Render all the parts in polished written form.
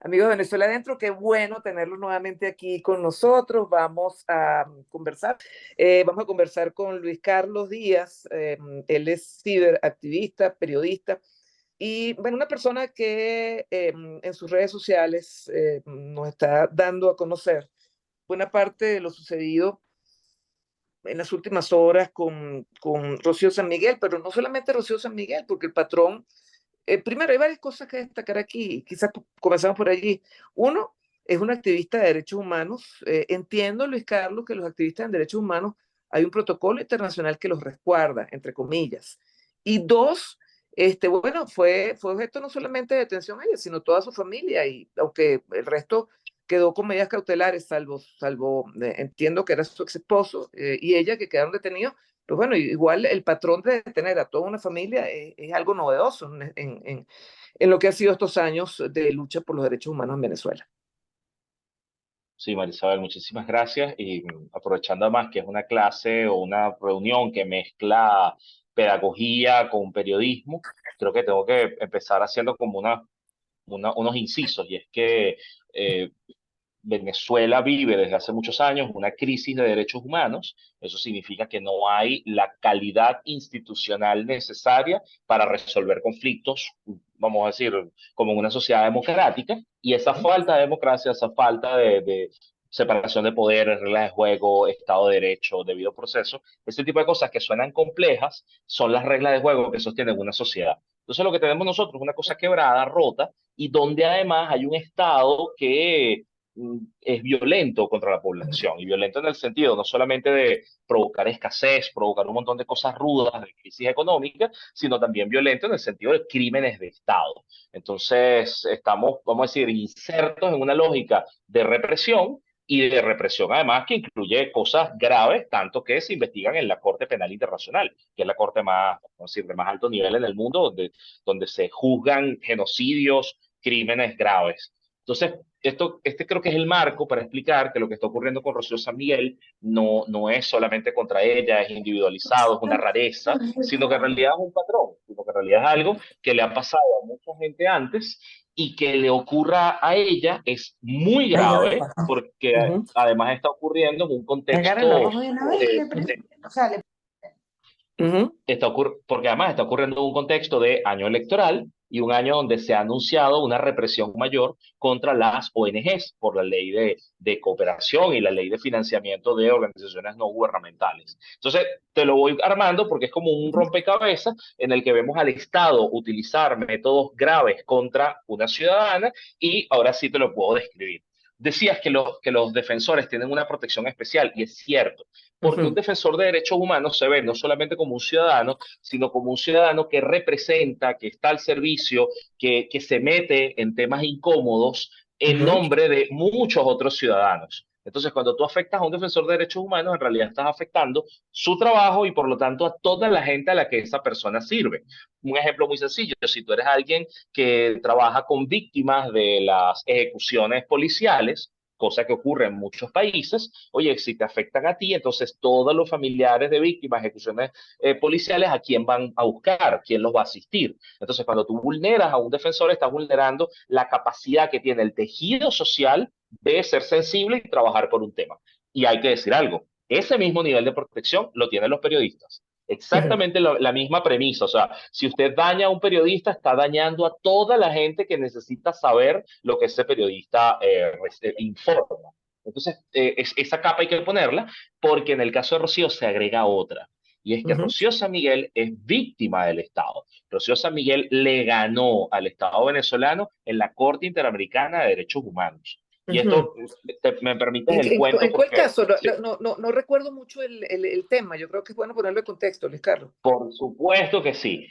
Amigos de Venezuela Adentro, qué bueno tenerlos nuevamente aquí con nosotros. Vamos a conversar con Luis Carlos Díaz. Él es ciberactivista, periodista y bueno, una persona que en sus redes sociales nos está dando a conocer buena parte de lo sucedido en las últimas horas con Rocío San Miguel, pero no solamente Rocío San Miguel, porque el patrón primero, hay varias cosas que destacar aquí, quizás comenzamos por allí. Uno, es un activista de derechos humanos. Entiendo, Luis Carlos, que los activistas de derechos humanos hay un protocolo internacional que los resguarda, entre comillas. Y dos, bueno, fue objeto no solamente de detención a ella, sino toda su familia, y aunque el resto quedó con medidas cautelares, salvo entiendo que era su ex esposo y ella que quedaron detenidos, pues bueno, igual el patrón de tener a toda una familia es algo novedoso en lo que ha sido estos años de lucha por los derechos humanos en Venezuela. Sí, Marisabel, muchísimas gracias. Y aprovechando además que es una clase o una reunión que mezcla pedagogía con periodismo, creo que tengo que empezar haciendo como unos incisos. Y es que eh, Venezuela vive desde hace muchos años una crisis de derechos humanos. Eso significa que no hay la calidad institucional necesaria para resolver conflictos, vamos a decir, como en una sociedad democrática. Y esa falta de democracia, esa falta de separación de poderes, reglas de juego, Estado de Derecho, debido proceso, ese tipo de cosas que suenan complejas son las reglas de juego que sostienen una sociedad. Entonces lo que tenemos nosotros es una cosa quebrada, rota, y donde además hay un Estado que es violento contra la población, y violento en el sentido no solamente de provocar escasez, provocar un montón de cosas rudas, de crisis económica, sino también violento en el sentido de crímenes de Estado. Entonces, estamos, vamos a decir, insertos en una lógica de represión y de represión además que incluye cosas graves, tanto que se investigan en la Corte Penal Internacional, que es la corte más, vamos a decir, de más alto nivel en el mundo, donde se juzgan genocidios, crímenes graves. Entonces, este creo que es el marco para explicar que lo que está ocurriendo con Rocío San Miguel no es solamente contra ella, es individualizado, es una rareza, sino que en realidad es un patrón, sino que en realidad es algo que le ha pasado a mucha gente antes y que le ocurra a ella es muy Ay, ya grave va. porque Ujú. además está ocurriendo en un Agarra la contexto hoja de una vez y eh, o sea, Ujú. porque además está ocurriendo en un contexto de año electoral y un año donde se ha anunciado una represión mayor contra las ONGs por la ley de cooperación y la ley de financiamiento de organizaciones no gubernamentales. Entonces, te lo voy armando porque es como un rompecabezas en el que vemos al Estado utilizar métodos graves contra una ciudadana y ahora sí te lo puedo describir. Decías que los defensores tienen una protección especial y es cierto, porque un Ujú. defensor de derechos humanos se ve no solamente como un ciudadano, sino como un ciudadano que representa, que está al servicio, que se mete en temas incómodos en Ujú. nombre de muchos otros ciudadanos. Entonces, cuando tú afectas a un defensor de derechos humanos, en realidad estás afectando su trabajo y por lo tanto a toda la gente a la que esa persona sirve. Un ejemplo muy sencillo, si tú eres alguien que trabaja con víctimas de las ejecuciones policiales, cosa que ocurre en muchos países. Oye, si te afectan a ti, entonces todos los familiares de víctimas, ejecuciones policiales, ¿a quién van a buscar? ¿Quién los va a asistir? Entonces, cuando tú vulneras a un defensor, estás vulnerando la capacidad que tiene el tejido social de ser sensible y trabajar por un tema. Y hay que decir algo, ese mismo nivel de protección lo tienen los periodistas. Ujú. Exactamente la misma premisa. O sea, si usted daña a un periodista, está dañando a toda la gente que necesita saber lo que ese periodista informa. Entonces, esa capa hay que ponerla porque en el caso de Rocío se agrega otra. Y es que Ujú. Rocío San Miguel es víctima del Estado. Rocío San Miguel le ganó al Estado venezolano en la Corte Interamericana de Derechos Humanos. Y Ujú. esto, me permites el cuento En cuál porque, caso? sí, No recuerdo mucho el tema. Yo creo que es bueno ponerlo en contexto, Luis Carlos. por supuesto que sí.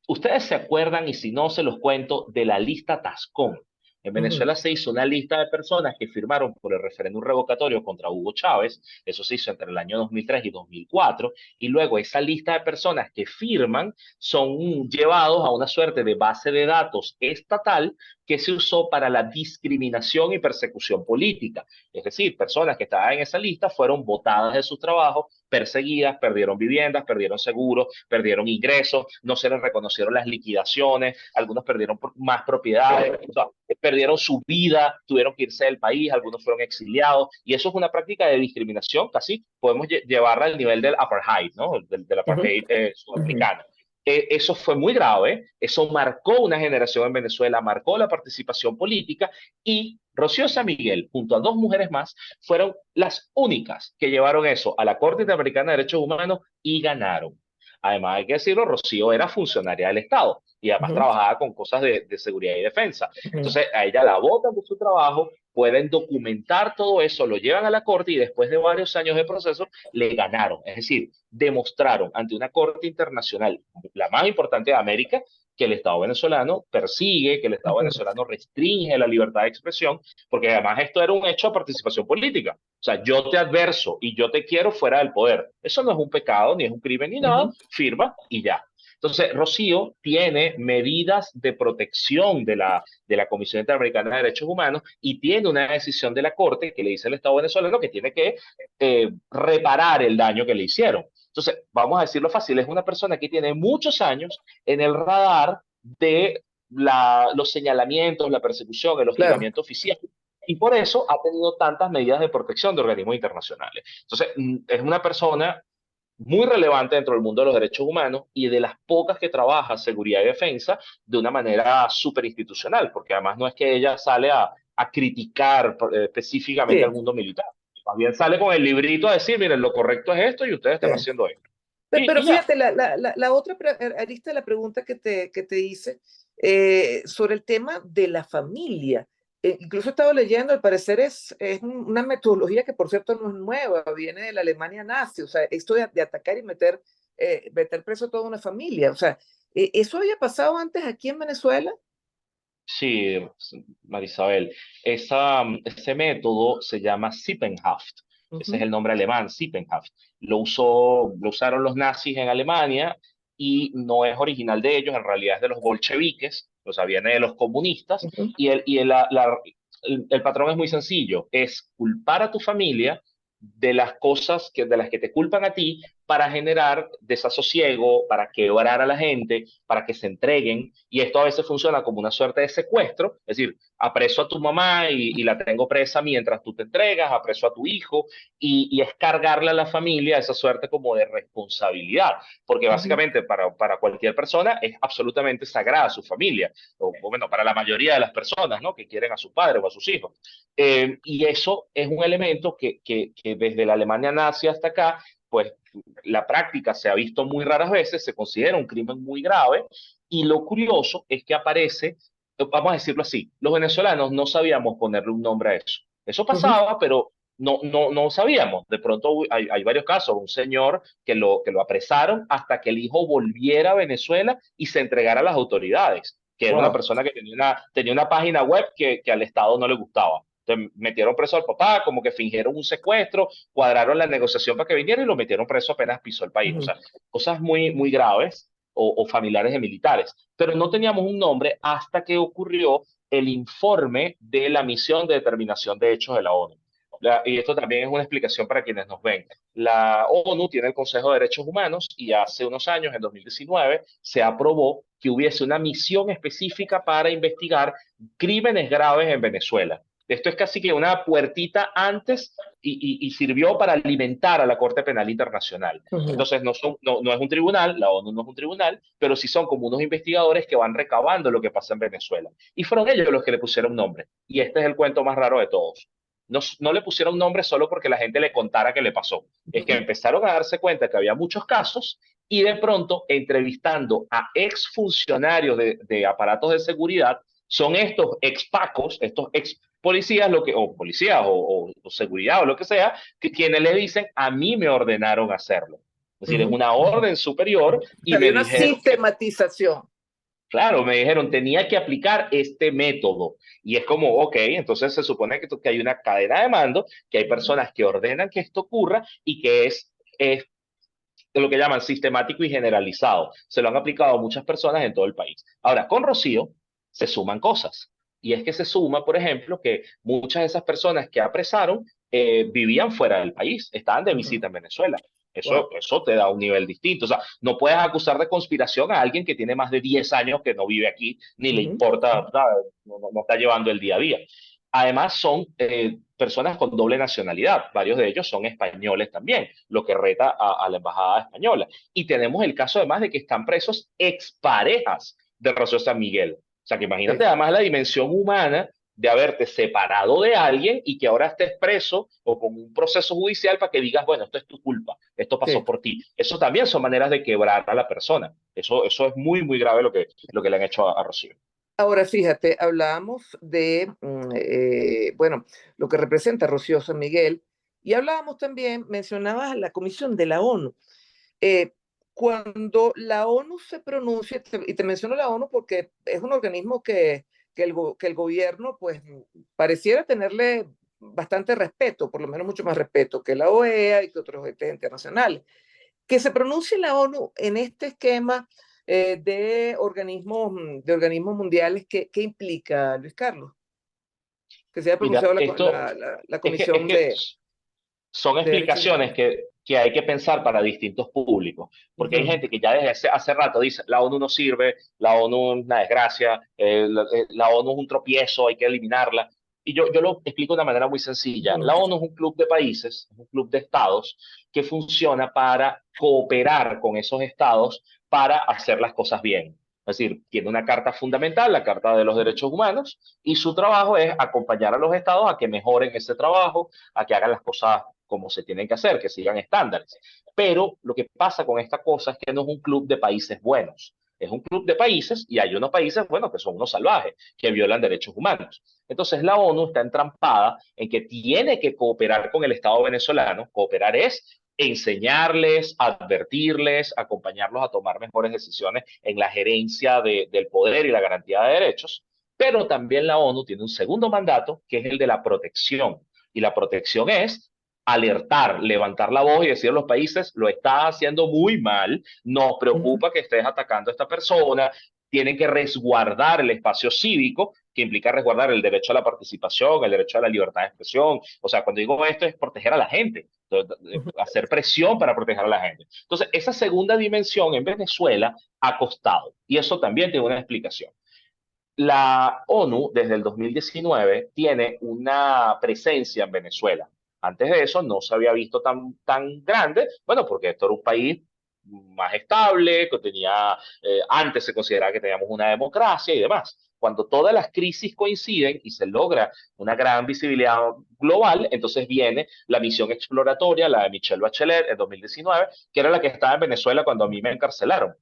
Ustedes se acuerdan, y si no, se los cuento, de la lista Tascón. En Ujú. Venezuela se hizo una lista de personas que firmaron por el referéndum revocatorio contra Hugo Chávez. Eso se hizo entre el año 2003 y 2004. Y luego esa lista de personas que firman son llevados a una suerte de base de datos estatal que se usó para la discriminación y persecución política. Es decir, personas que estaban en esa lista fueron votadas de sus trabajos, perseguidas, perdieron viviendas, perdieron seguros, perdieron ingresos, no se les reconocieron las liquidaciones, algunos perdieron más propiedades. O sea, perdieron su vida, tuvieron que irse del país, algunos fueron exiliados, y eso es una práctica de discriminación, casi podemos llevarla al nivel del apartheid, ¿no? Del ujú, apartheid ujú, sudafricano. Eso fue muy grave, eso marcó una generación en Venezuela, marcó la participación política y Rocío San Miguel, junto a dos mujeres más, fueron las únicas que llevaron eso a la Corte Interamericana de Derechos Humanos y ganaron. Además, hay que decirlo, Rocío era funcionaria del Estado y además ujú, trabajaba con cosas de seguridad y defensa. ujú, Entonces, a ella la votan de su trabajo, pueden documentar todo eso, lo llevan a la corte y después de varios años de proceso le ganaron. Es decir, demostraron ante una corte internacional, la más importante de América, que el Estado venezolano persigue, que el Estado ujú, venezolano restringe la libertad de expresión, porque además esto era un hecho de participación política. O sea, yo te adverso y yo te quiero fuera del poder. Eso no es un pecado, ni es un crimen, ni nada. ujú, Firma y ya. Entonces, Rocío tiene medidas de protección de la Comisión Interamericana de Derechos Humanos y tiene una decisión de la Corte que le dice al Estado venezolano que tiene que reparar el daño que le hicieron. Entonces, vamos a decirlo fácil, es una persona que tiene muchos años en el radar de los señalamientos, la persecución, el claro. hostigamiento oficial. Y por eso ha tenido tantas medidas de protección de organismos internacionales. Entonces, es una persona muy relevante dentro del mundo de los derechos humanos y de las pocas que trabaja seguridad y defensa de una manera súper institucional, porque además no es que ella sale a criticar específicamente al Sí. mundo militar. Más bien sale con el librito a decir, miren, lo correcto es esto y ustedes Sí. están haciendo esto. Pero Y ya. fíjate, la otra arista de la pregunta que te hice sobre el tema de la familia. Incluso he estado leyendo, al parecer es una metodología que, por cierto, no es nueva, viene de la Alemania nazi, o sea, esto de atacar y meter preso a toda una familia. O sea, ¿eso había pasado antes aquí en Venezuela? Sí, Marisabel, ese método se llama Sippenhaft. Ese es Ujú, el nombre alemán, Sippenhaft. Lo usaron los nazis en Alemania y no es original de ellos, en realidad es de los bolcheviques, o sea, viene de los comunistas. ujú, Y el patrón es muy sencillo, es culpar a tu familia de las cosas de las que te culpan a ti para generar desasosiego, para quebrar a la gente, para que se entreguen, y esto a veces funciona como una suerte de secuestro, es decir, apreso a tu mamá y la tengo presa mientras tú te entregas, apreso a tu hijo, y es cargarle a la familia esa suerte como de responsabilidad, porque ujú, básicamente para cualquier persona es absolutamente sagrada su familia, o bueno, para la mayoría de las personas, ¿no? Que quieren a su padre o a sus hijos. Y eso es un elemento que desde la Alemania nazi hasta acá, pues la práctica se ha visto muy raras veces, se considera un crimen muy grave, y lo curioso es que aparece, vamos a decirlo así, los venezolanos no sabíamos ponerle un nombre a eso. Eso ujú, pasaba, pero no sabíamos. De pronto hay varios casos, un señor que lo apresaron hasta que el hijo volviera a Venezuela y se entregara a las autoridades, que era una wow. persona que tenía una página web que al Estado no le gustaba. Entonces, metieron preso al papá, como que fingieron un secuestro, cuadraron la negociación para que viniera y lo metieron preso apenas pisó el país. O Ujú, sea, cosas muy, muy graves o familiares de militares. Pero no teníamos un nombre hasta que ocurrió el informe de la misión de determinación de hechos de la ONU. Y esto también es una explicación para quienes nos ven. La ONU tiene el Consejo de Derechos Humanos y hace unos años, en 2019, se aprobó que hubiese una misión específica para investigar crímenes graves en Venezuela. Esto es casi que una puertita antes y sirvió para alimentar a la Corte Penal Internacional. ujú. Entonces, no es un tribunal, la ONU no es un tribunal, pero sí son como unos investigadores que van recabando lo que pasa en Venezuela. Y fueron ellos los que le pusieron nombre. Y este es el cuento más raro de todos. No le pusieron nombre solo porque la gente le contara que le pasó. Es que empezaron a darse cuenta que había muchos casos y de pronto, entrevistando a exfuncionarios de aparatos de seguridad, son estos expacos, estos ex policías, o policías o seguridad o lo que sea, quienes le dicen, a mí me ordenaron hacerlo. Es decir, es Ujú, una ujú. orden superior y Había me una dijeron que, sistematización. claro, me dijeron, tenía que aplicar este método. Y es como, ok, entonces se supone que hay una cadena de mando, que hay Ujú, personas que ordenan que esto ocurra y que es lo que llaman sistemático y generalizado. Se lo han aplicado a muchas personas en todo el país. Ahora, con Rocío se suman cosas. Y es que se suma, por ejemplo, que muchas de esas personas que apresaron vivían fuera del país, estaban de ujú, visita en Venezuela. Wow. Eso te da un nivel distinto. O sea, no puedes acusar de conspiración a alguien que tiene más de 10 años que no vive aquí, ni le Ujú. importa, ¿sabes? No está llevando el día a día. Además, son personas con doble nacionalidad. Varios de ellos son españoles también, lo que reta a la embajada española. Y tenemos el caso además de que están presos exparejas de Rocío San Miguel. O sea, que imagínate Sí, además la dimensión humana de haberte separado de alguien y que ahora estés preso o con un proceso judicial para que digas, bueno, esto es tu culpa, esto pasó sí. por ti. Eso también son maneras de quebrar a la persona. Eso es muy, muy grave lo que le han hecho a Rocío. Ahora, fíjate, hablábamos de, bueno, lo que representa Rocío San Miguel, y hablábamos también, mencionabas la Comisión de la ONU. Eh, Cuando la ONU se pronuncia, y te menciono la ONU porque es un organismo que el gobierno, pues, pareciera tenerle bastante respeto, por lo menos mucho más respeto que la OEA y que otros entes internacionales. Que se pronuncie la ONU en este esquema de organismos mundiales, ¿qué implica, Luis Carlos? Que se haya Mira, pronunciado esto la es Comisión que son de Derechos explicaciones Humanos. que hay que pensar para distintos públicos, porque hay Ujú, gente que ya desde hace rato dice, la ONU no sirve, la ONU es una desgracia, la ONU es un tropiezo, hay que eliminarla. Y yo lo explico de una manera muy sencilla. ujú, La ONU es un club de países, es un club de estados que funciona para cooperar con esos estados para hacer las cosas bien. Es decir, tiene una carta fundamental, la Carta de los Derechos Humanos, y su trabajo es acompañar a los estados a que mejoren ese trabajo, a que hagan las cosas como se tienen que hacer, que sigan estándares. Pero lo que pasa con esta cosa es que no es un club de países buenos. Es un club de países y hay unos países, bueno, que son unos salvajes, que violan derechos humanos. Entonces la ONU está entrampada en que tiene que cooperar con el Estado venezolano. Cooperar es enseñarles, advertirles, acompañarlos a tomar mejores decisiones en la gerencia del poder y la garantía de derechos. Pero también la ONU tiene un segundo mandato, que es el de la protección. Y la protección es alertar, levantar la voz y decir a los países, lo estás haciendo muy mal, nos ujú, preocupa que estés atacando a esta persona, tienen que resguardar el espacio cívico, que implica resguardar el derecho a la participación, el derecho a la libertad de expresión. O sea, cuando digo esto es proteger a la gente, ujú, hacer presión para proteger a la gente. Entonces, esa segunda dimensión en Venezuela ha costado, y eso también tiene una explicación. La ONU desde el 2019 tiene una presencia en Venezuela. Antes de eso no se había visto tan grande, bueno, porque esto era un país más estable, que tenía, antes se consideraba que teníamos una democracia y demás. Cuando todas las crisis coinciden y se logra una gran visibilidad global, entonces viene la misión exploratoria, la de Michelle Bachelet en 2019, que era la que estaba en Venezuela cuando a mí me encarcelaron.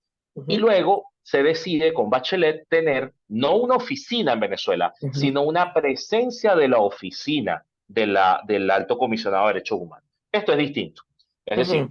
Y ujú, luego se decide con Bachelet tener no una oficina en Venezuela, ujú, sino una presencia de la oficina del Alto Comisionado de Derechos Humanos. Esto es distinto. Es ujú, decir,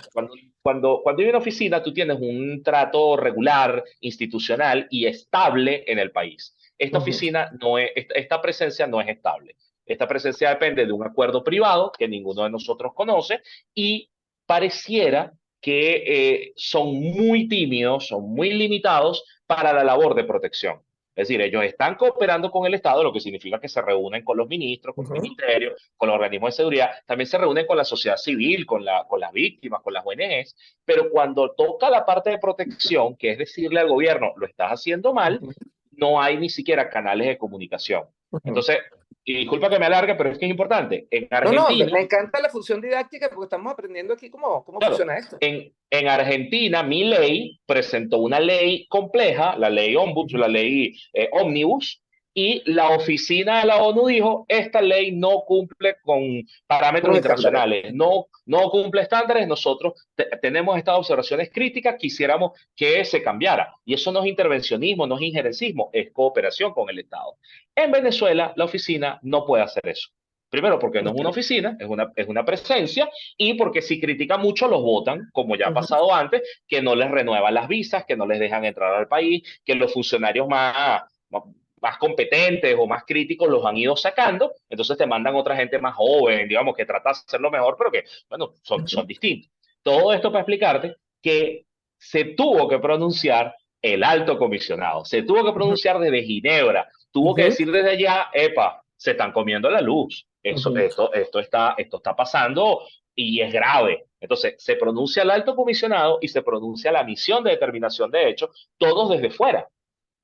cuando hay una oficina, tú tienes un trato regular, institucional y estable en el país. Esta ujú, oficina no es, esta presencia no es estable. Esta presencia depende de un acuerdo privado que ninguno de nosotros conoce y pareciera que son muy tímidos, son muy limitados para la labor de protección. Es decir, ellos están cooperando con el Estado, lo que significa que se reúnen con los ministros, con los ujú, ministerios, con los organismos de seguridad, también se reúnen con la sociedad civil, con las víctimas, con las ONGs, pero cuando toca la parte de protección, que es decirle al gobierno, lo estás haciendo mal, ujú, no hay ni siquiera canales de comunicación. ujú. Entonces, y disculpa que me alargue, pero es que es importante. En No, no, Argentina, me encanta la función didáctica porque estamos aprendiendo aquí cómo claro, funciona esto. en Argentina, mi ley presentó una ley compleja, la ley Ombuds, Ujú, la ley Omnibus, y la oficina de la ONU dijo, esta ley no cumple con con parámetros los estándares. internacionales, no cumple estándares, nosotros tenemos estas observaciones críticas, quisiéramos que se cambiara. Y eso no es intervencionismo, no es injerencismo, es cooperación con el Estado. En Venezuela, la oficina no puede hacer eso. Primero, porque no es una Ok. oficina, es una presencia, y porque si critican mucho los votan, como ya ha Ujú, pasado antes, que no les renuevan las visas, que no les dejan entrar al país, que los funcionarios más competentes o más críticos los han ido sacando, entonces te mandan otra gente más joven, digamos, que trata de hacerlo mejor, pero que, bueno, son ujú, distintos. Todo esto para explicarte que se tuvo que pronunciar el alto comisionado, se tuvo que ujú, pronunciar desde Ginebra, tuvo que ujú, decir desde allá, epa, se están comiendo la luz. ujú. Esto está pasando y es grave. Entonces, se pronuncia el alto comisionado y se pronuncia la misión de determinación de hechos, todos desde fuera.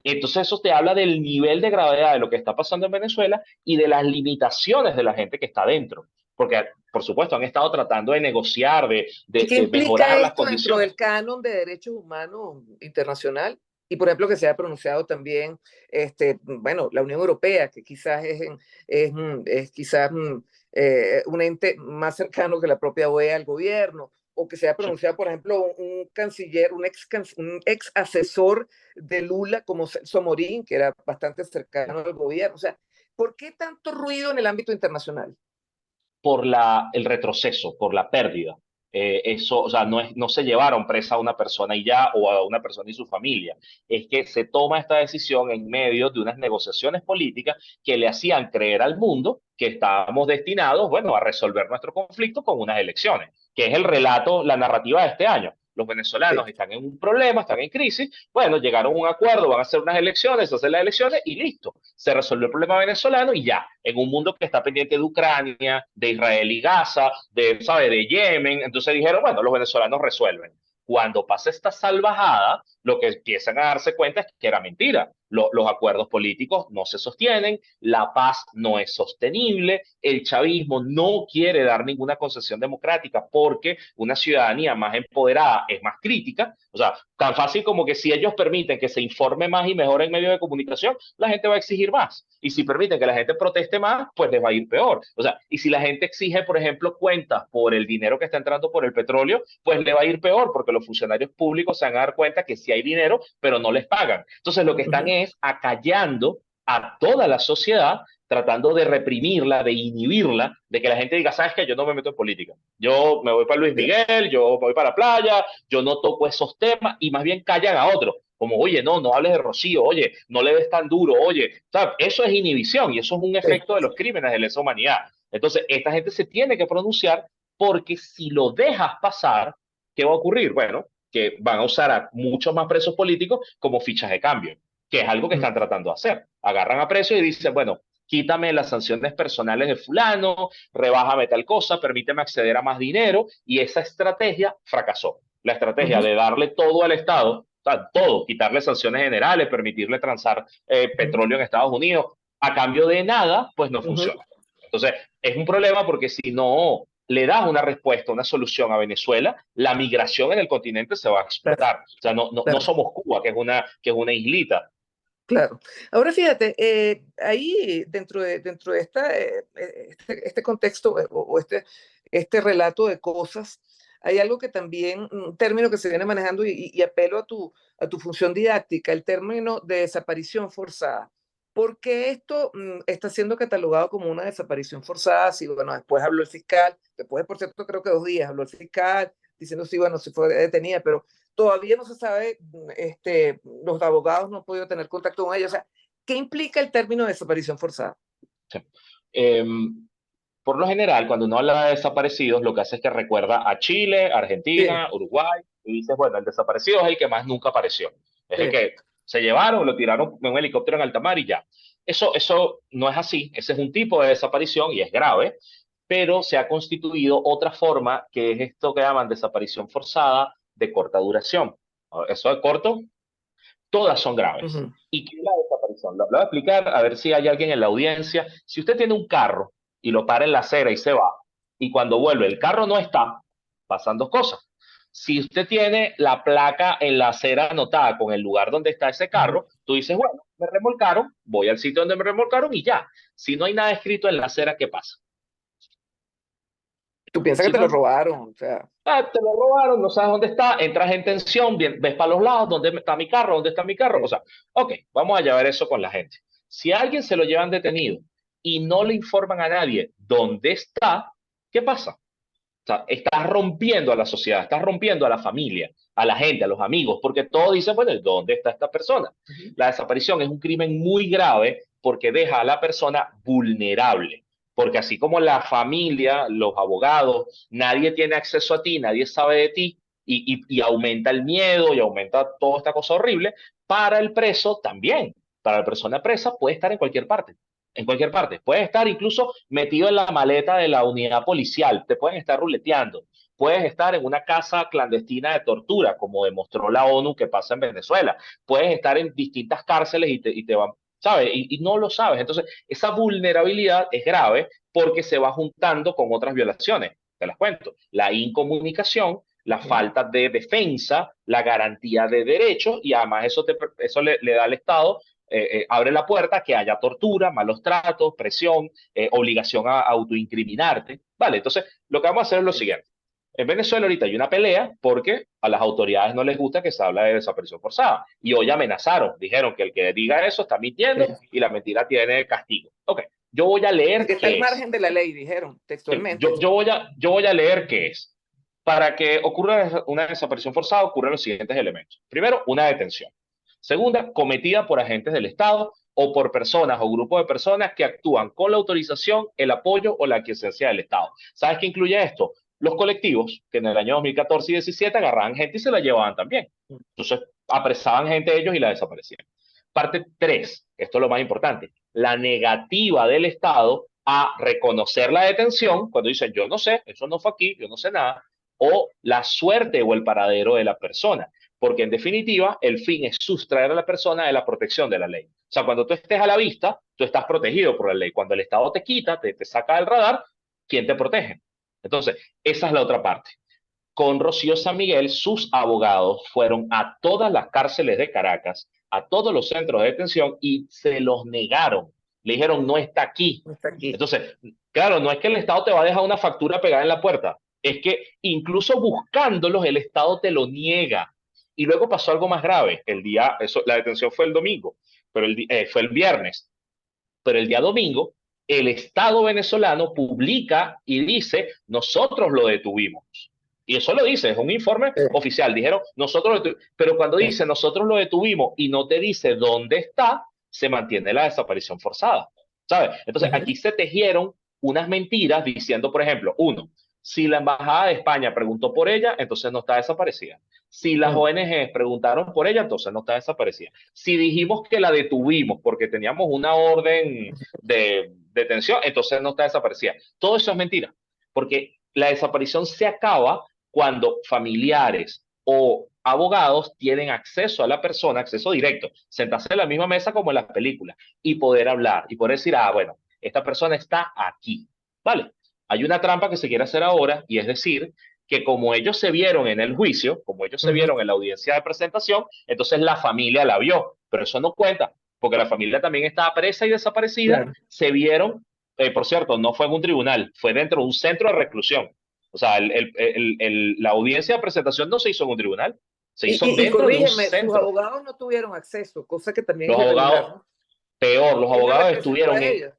Entonces eso te habla del nivel de gravedad de lo que está pasando en Venezuela y de las limitaciones de la gente que está dentro. Porque, por supuesto, han estado tratando de negociar, ¿Y qué de implica mejorar las esto dentro condiciones. del canon de derechos humanos internacional? Y, por ejemplo, que se ha pronunciado también, bueno, la Unión Europea, que quizás es quizás un ente más cercano que la propia OEA al gobierno, o que se ha Sí. pronunciado, por ejemplo, un canciller, un ex asesor de Lula como Celso Morín, que era bastante cercano al gobierno. O sea, ¿por qué tanto ruido en el ámbito internacional? Por el retroceso, por la pérdida. Eso, o sea, no se llevaron presa a una persona y ya, o a una persona y su familia. Es que se toma esta decisión en medio de unas negociaciones políticas que le hacían creer al mundo que estábamos destinados, bueno, a resolver nuestro conflicto con unas elecciones, que es el relato, la narrativa de este año. Los Sí. venezolanos están en un problema, están en crisis, bueno, llegaron a un acuerdo, van a hacer unas elecciones, se hacen las elecciones y listo. Se resolvió el problema venezolano y ya, en un mundo que está pendiente de Ucrania, de Israel y Gaza, ¿sabe? De Yemen. Entonces dijeron, bueno, los venezolanos resuelven. Cuando pasa esta salvajada, lo que empiezan a darse cuenta es que era mentira. Los acuerdos políticos no se sostienen, la paz no es sostenible, el chavismo no quiere dar ninguna concesión democrática porque una ciudadanía más empoderada es más crítica. O sea, tan fácil como que si ellos permiten que se informe más y mejor en medios de comunicación, la gente va a exigir más. Y si permiten que la gente proteste más, pues les va a ir peor. O sea, y si la gente exige, por ejemplo, cuentas por el dinero que está entrando por el petróleo, pues le va a ir peor porque los funcionarios públicos se van a dar cuenta que sí hay dinero, pero no les pagan. Entonces lo que están Ujú. es acallando a toda la sociedad, tratando de reprimirla, de inhibirla, de que la gente diga, sabes qué, yo no me meto en política, yo me voy para Luis Sí. Miguel, yo me voy para la playa, yo no toco esos temas, y más bien callan a otros, como, oye, no hables de Rocío, oye, no le des tan duro, oye, ¿sabes? Eso es inhibición y eso es un Sí. efecto de los crímenes de lesa humanidad. Entonces, esta gente se tiene que pronunciar porque si lo dejas pasar, ¿qué va a ocurrir? Bueno, que van a usar a muchos más presos políticos como fichas de cambio, que es algo que Mm. están tratando de hacer. Agarran a presos y dicen, bueno, quítame las sanciones personales de fulano, rebájame tal cosa, permíteme acceder a más dinero, y esa estrategia fracasó. La estrategia Ujú. de darle todo al Estado, o sea, todo, quitarle sanciones generales, permitirle transar Ujú. petróleo en Estados Unidos, a cambio de nada, pues no Ujú. funciona. Entonces, es un problema porque si no le das una respuesta, una solución a Venezuela, la migración en el continente se va a Claro, explotar. O sea, no claro. somos Cuba, que es una islita. Claro. Ahora fíjate, ahí dentro de este contexto o este relato de cosas, hay algo que también, un término que se viene manejando y apelo a tu función didáctica, el término de desaparición forzada. ¿Por qué esto está siendo catalogado como una desaparición forzada? Si, bueno, después habló el fiscal, después, por cierto, creo que 2 días habló el fiscal diciendo sí, bueno, si fue detenida, pero todavía no se sabe, los abogados no han podido tener contacto con ellos. O sea, ¿qué implica el término desaparición forzada? Sí. Eh, por lo general, cuando uno habla de desaparecidos, lo que hace es que recuerda a Chile, Sí, Argentina, Uruguay, y dices, bueno, el desaparecido es el que más nunca apareció. Es el sí. que se llevaron, lo tiraron en un helicóptero en alta mar y ya. Eso no es así. Ese es un tipo de desaparición y es grave, pero se ha constituido otra forma que es esto que llaman desaparición forzada de corta duración. Eso de corto, todas son graves. Ujú. ¿Y qué es la desaparición? Lo voy a explicar a ver si hay alguien en la audiencia. Si usted tiene un carro y lo para en la acera y se va, y cuando vuelve el carro no está, pasan dos cosas. Si usted tiene la placa en la acera anotada con el lugar donde está ese Ujú. carro, tú dices, bueno, me remolcaron, voy al sitio donde me remolcaron y ya. Si no hay nada escrito en la acera, ¿qué pasa? Tú piensas que Si te no lo hay robaron, o sea, te lo robaron, no sabes dónde está, entras en tensión, ves para los lados, ¿dónde está mi carro? ¿Dónde está mi carro? O sí. sea, ok, vamos a llevar eso con la gente. Si a alguien se lo llevan detenido y no le informan a nadie dónde está, ¿qué pasa? O sea, estás rompiendo a la sociedad, estás rompiendo a la familia, a la gente, a los amigos, porque todos dicen, bueno, ¿dónde está esta persona? Ujú. La desaparición es un crimen muy grave porque deja a la persona vulnerable. Porque así como la familia, los abogados, nadie tiene acceso a ti, nadie sabe de ti, y aumenta el miedo y aumenta toda esta cosa horrible, para el preso también. Para la persona presa puede estar en cualquier parte. En cualquier parte. Puedes estar incluso metido en la maleta de la unidad policial, te pueden estar ruleteando. Puedes estar en una casa clandestina de tortura, como demostró la ONU que pasa en Venezuela. Puedes estar en distintas cárceles y te van, ¿sabes? Y no lo sabes. Entonces, esa vulnerabilidad es grave porque se va juntando con otras violaciones. Te las cuento. La incomunicación, la Sí. falta de defensa, la garantía de derechos y además eso le da al Estado abre la puerta a que haya tortura, malos tratos, presión, obligación a autoincriminarte. Vale, entonces lo que vamos a hacer es lo siguiente. En Venezuela ahorita hay una pelea porque a las autoridades no les gusta que se habla de desaparición forzada. Y hoy amenazaron, dijeron que el que diga eso está mintiendo Sí. y la mentira tiene castigo. Ok, yo voy a leer Que está al qué es. margen de la ley, dijeron Sí, textualmente. yo voy a leer qué es. Para que ocurra una desaparición forzada ocurren los siguientes elementos. Primero, una detención. Segunda, cometida por agentes del Estado o por personas o grupos de personas que actúan con la autorización, el apoyo o la aquiescencia del Estado. ¿Sabes qué incluye esto? Los colectivos que en el año 2014 y 2017 agarraban gente y se la llevaban también. Entonces, apresaban gente de ellos y la desaparecían. Parte 3, esto es lo más importante, la negativa del Estado a reconocer la detención cuando dicen yo no sé, eso no fue aquí, yo no sé nada, o la suerte o el paradero de la persona, porque en definitiva el fin es sustraer a la persona de la protección de la ley. O sea, cuando tú estés a la vista, tú estás protegido por la ley. Cuando el Estado te quita, te saca del radar, ¿quién te protege? Entonces, esa es la otra parte. Con Rocío San Miguel, sus abogados fueron a todas las cárceles de Caracas, a todos los centros de detención y se los negaron. Le dijeron, no está aquí. No está aquí. Entonces, claro, no es que el Estado te va a dejar una factura pegada en la puerta, es que incluso buscándolos, el Estado te lo niega. Y luego pasó algo más grave. La detención fue el domingo, pero fue el viernes, pero el día domingo, el Estado venezolano publica y dice, nosotros lo detuvimos. Y eso lo dice, es un informe Sí, oficial. Dijeron, nosotros lo detuvimos. Pero cuando sí. dice, nosotros lo detuvimos y no te dice dónde está, se mantiene la desaparición forzada. ¿Sabes? Entonces, Ujú. aquí se tejieron unas mentiras diciendo, por ejemplo, uno, si la Embajada de España preguntó por ella, entonces no está desaparecida. Si las Mm. ONG preguntaron por ella, entonces no está desaparecida. Si dijimos que la detuvimos porque teníamos una orden de detención, entonces no está desaparecida. Todo eso es mentira, porque la desaparición se acaba cuando familiares o abogados tienen acceso a la persona, acceso directo, sentarse en la misma mesa como en las películas y poder hablar y poder decir, ah, bueno, esta persona está aquí. ¿Vale? Hay una trampa que se quiere hacer ahora y es decir, que como ellos se vieron en el juicio, como ellos se Ujú. vieron en la audiencia de presentación, entonces la familia la vio, pero eso no cuenta, porque la familia también estaba presa y desaparecida, Claro. se vieron, por cierto, no fue en un tribunal, fue dentro de un centro de reclusión. O sea, la audiencia de presentación no se hizo en un tribunal, se hizo Y dentro de un corrígeme, sus centro. abogados no tuvieron acceso, cosa que también Los es irregular, abogados, ¿no? peor, los ¿Quién la abogados representó estuvieron a en ella?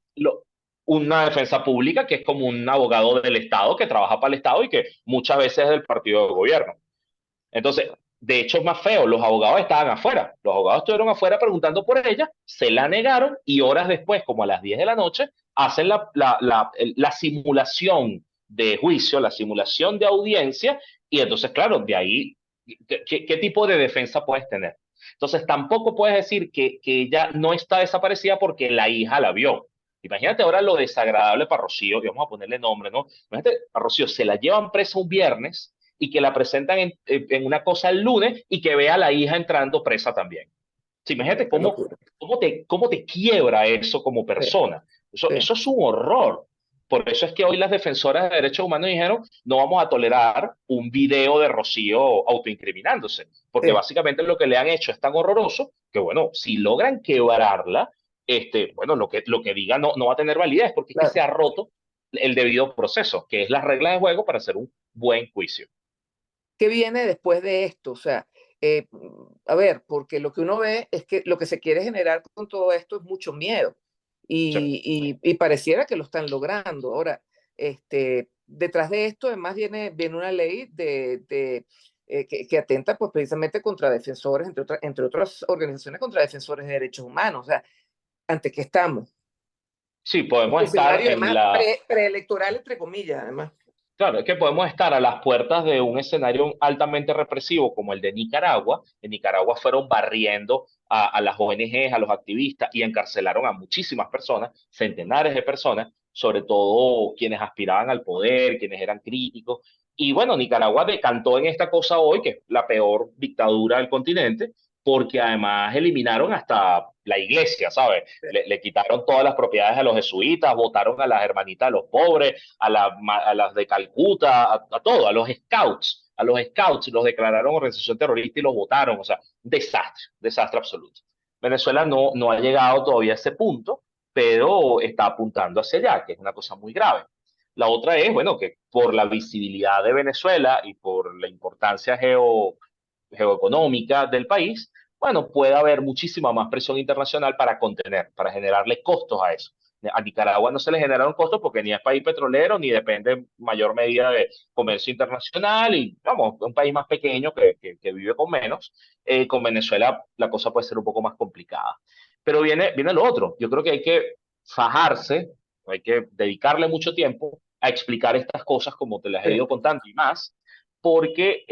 una defensa pública que es como un abogado del Estado que trabaja para el Estado y que muchas veces es del partido de gobierno. Entonces, de hecho es más feo, los abogados estaban afuera, los abogados estuvieron afuera preguntando por ella, se la negaron y horas después, como a las 10 de la noche, hacen la simulación de juicio, la simulación de audiencia y entonces, claro, de ahí, ¿qué tipo de defensa puedes tener? Entonces, tampoco puedes decir que ella no está desaparecida porque la hija la vio. Imagínate ahora lo desagradable para Rocío, y vamos a ponerle nombre, ¿no? Imagínate a Rocío, se la llevan presa un viernes y que la presentan en una cosa el lunes y que vea a la hija entrando presa también. Sí, imagínate Qué locura. cómo te quiebra eso como Sí, persona. sí. Eso es un horror. Por eso es que hoy las defensoras de derechos humanos dijeron, no vamos a tolerar un video de Rocío autoincriminándose, porque Sí. básicamente lo que le han hecho es tan horroroso que, bueno, si logran quebrarla, bueno, lo que diga no va a tener validez, porque es que se Claro. ha roto el debido proceso, que es las reglas de juego para hacer un buen juicio. ¿Qué viene después de esto? O sea, a ver, porque lo que uno ve es que lo que se quiere generar con todo esto es mucho miedo Sí. y pareciera que lo están logrando. Ahora, detrás de esto además viene una ley que atenta pues precisamente contra defensores, entre otras organizaciones contra defensores de derechos humanos. O sea, ¿ante qué estamos? Sí, Un podemos estar escenario en además la. preelectoral, entre comillas, además. Claro, es que podemos estar a las puertas de un escenario altamente represivo como el de Nicaragua. En Nicaragua fueron barriendo a las ONGs, a los activistas, y encarcelaron a muchísimas personas, centenares de personas, sobre todo quienes aspiraban al poder, quienes eran críticos. Y bueno, Nicaragua decantó en esta cosa hoy, que es la peor dictadura del continente, porque además eliminaron hasta la iglesia, ¿sabes? Le quitaron todas las propiedades a los jesuitas, votaron a las hermanitas de los pobres, a las de Calcuta, a todo, a los scouts los declararon organización terrorista y los votaron, o sea, desastre absoluto. Venezuela no ha llegado todavía a ese punto, pero está apuntando hacia allá, que es una cosa muy grave. La otra es, bueno, que por la visibilidad de Venezuela y por la importancia geoeconómica del país, bueno, puede haber muchísima más presión internacional para contener, para generarle costos a eso. A Nicaragua no se le generaron costos porque ni es país petrolero ni depende en mayor medida de comercio internacional y, vamos, un país más pequeño que vive con menos. Con Venezuela la cosa puede ser un poco más complicada. Pero viene lo otro. Yo creo que hay que fajarse, hay que dedicarle mucho tiempo a explicar estas cosas como te las he ido contando y más, porque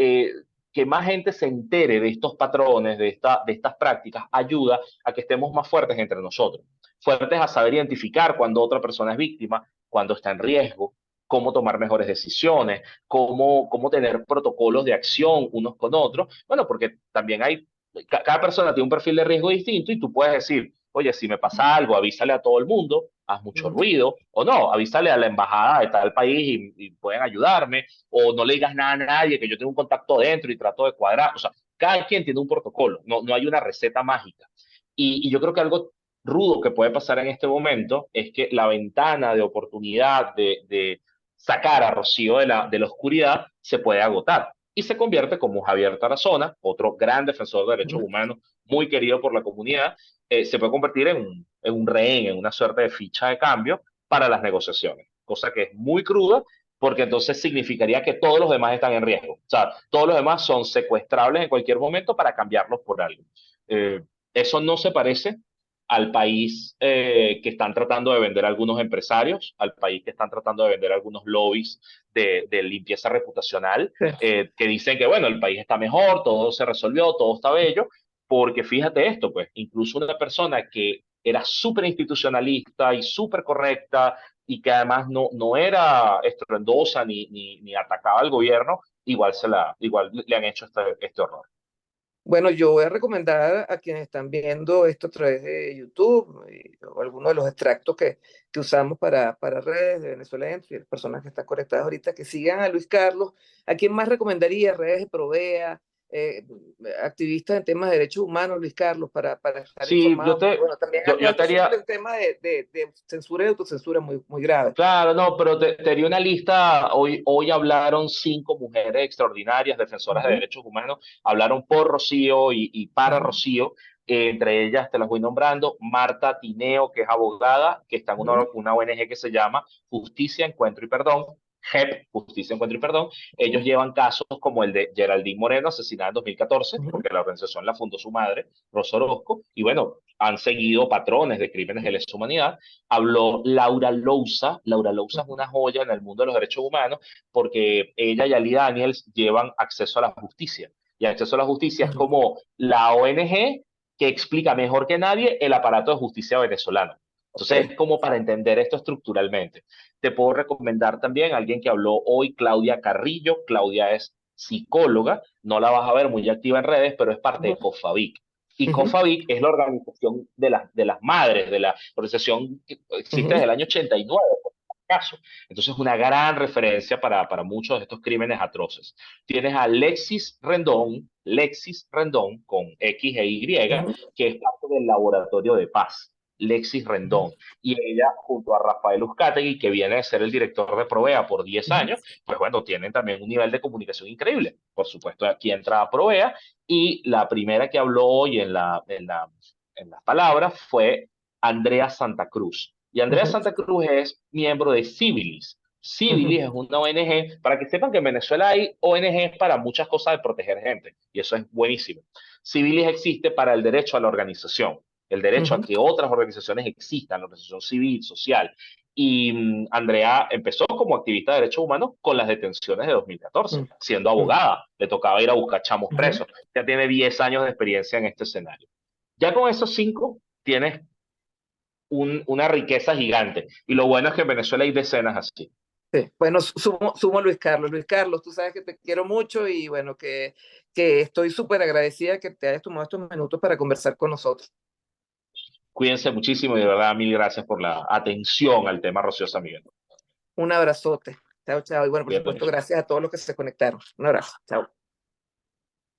que más gente se entere de estos patrones, de estas prácticas, ayuda a que estemos más fuertes entre nosotros. Fuertes a saber identificar cuando otra persona es víctima, cuando está en riesgo, cómo tomar mejores decisiones, cómo tener protocolos de acción unos con otros. Bueno, porque también cada persona tiene un perfil de riesgo distinto y tú puedes decir, oye, si me pasa algo, avísale a todo el mundo, haz mucho ruido, o no, avísale a la embajada de tal país y pueden ayudarme, o no le digas nada a nadie, que yo tengo un contacto dentro y trato de cuadrar. O sea, cada quien tiene un protocolo, no hay una receta mágica. Y yo creo que algo rudo que puede pasar en este momento es que la ventana de oportunidad de sacar a Rocío de la oscuridad se puede agotar y se convierte como Javier Tarazona, otro gran defensor de derechos humanos, muy querido por la comunidad, se puede convertir en un rehén, en una suerte de ficha de cambio para las negociaciones, cosa que es muy cruda porque entonces significaría que todos los demás están en riesgo. O sea, todos los demás son secuestrables en cualquier momento para cambiarlos por algo. Eh, Eso no se parece al país que están tratando de vender algunos empresarios, al país que están tratando de vender algunos lobbies de limpieza reputacional, que dicen que, bueno, el país está mejor, todo se resolvió, todo está bello, porque fíjate esto, pues, incluso una persona que era súper institucionalista y súper correcta y que además no era estruendosa ni atacaba al gobierno, igual le han hecho este horror. Bueno, yo voy a recomendar a quienes están viendo esto a través de YouTube o algunos de los extractos que usamos para redes de Venezuela Entry, las personas que están conectadas ahorita, que sigan a Luis Carlos. ¿A quién más recomendaría? Redes de Provea, eh, activistas en temas de derechos humanos, Luis Carlos, para estar Sí, informados. Porque, bueno, también acá yo te está súper haría, el tema de censura y autocensura muy, muy grave. claro, no, pero te haría una lista. Hoy hablaron 5 mujeres extraordinarias, defensoras de Ujú, derechos humanos. Hablaron por Rocío y para ujú, Rocío. Entre ellas te las voy nombrando. Marta Tineo, que es abogada, que está en ujú, una ONG que se llama Justicia, Encuentro y Perdón. JEP, Justicia, Encuentro y Perdón. Ellos llevan casos como el de Geraldine Moreno, asesinada en 2014, ujú, porque la organización la fundó su madre, Rosa Orozco. Y bueno, han seguido patrones de crímenes de lesa humanidad. Habló Laura Lousa. Laura Lousa es ujú, una joya en el mundo de los derechos humanos porque ella y Ali Daniels llevan acceso a la justicia. Y acceso a la justicia es ujú. como la ONG que explica mejor que nadie el aparato de justicia venezolano. Entonces, Ok. es como para entender esto estructuralmente. Te puedo recomendar también a alguien que habló hoy, Claudia Carrillo. Claudia es psicóloga, no la vas a ver muy activa en redes, pero es parte Ujú, de COFAVIC. Y ujú, COFAVIC es la organización de las madres, de la organización que existe ujú. desde el año 89, por caso. Entonces, una gran referencia para muchos de estos crímenes atroces. Tienes a Lexis Rendón, con X e Y, Ujú, que es parte del Laboratorio de Paz. Lexis ujú, Rendón. Y ella, junto a Rafael Uzcategui, que viene a ser el director de Provea por 10 ujú, años, pues bueno, tienen también un nivel de comunicación increíble. Por supuesto, aquí entra a Provea y la primera que habló hoy en las palabras fue Andrea Santa Cruz. Y Andrea ujú, Santa Cruz es miembro de Civilis. ujú. Civilis es una ONG, para que sepan que en Venezuela hay ONGs para muchas cosas de proteger gente, y eso es buenísimo. Civilis existe para el derecho a la organización, el derecho a Ujú, que otras organizaciones existan, la organización civil, social. Y Andrea empezó como activista de derechos humanos con las detenciones de 2014, siendo ujú, abogada. Le tocaba ir a buscar chamos ujú. presos. Ya tiene 10 años de experiencia en este escenario. Ya con esos 5 tienes una riqueza gigante. Y lo bueno es que en Venezuela hay decenas así. Sí. Bueno, sumo Luis Carlos. Luis Carlos, tú sabes que te quiero mucho y bueno, que estoy súper agradecida que te hayas tomado estos minutos para conversar con nosotros. Cuídense muchísimo y de verdad mil gracias por la atención al tema, Rocío San Miguel. Un abrazote. Chao, chao. Y bueno, por Cuídate supuesto, mucho. gracias a todos los que se conectaron. Un abrazo. Chao.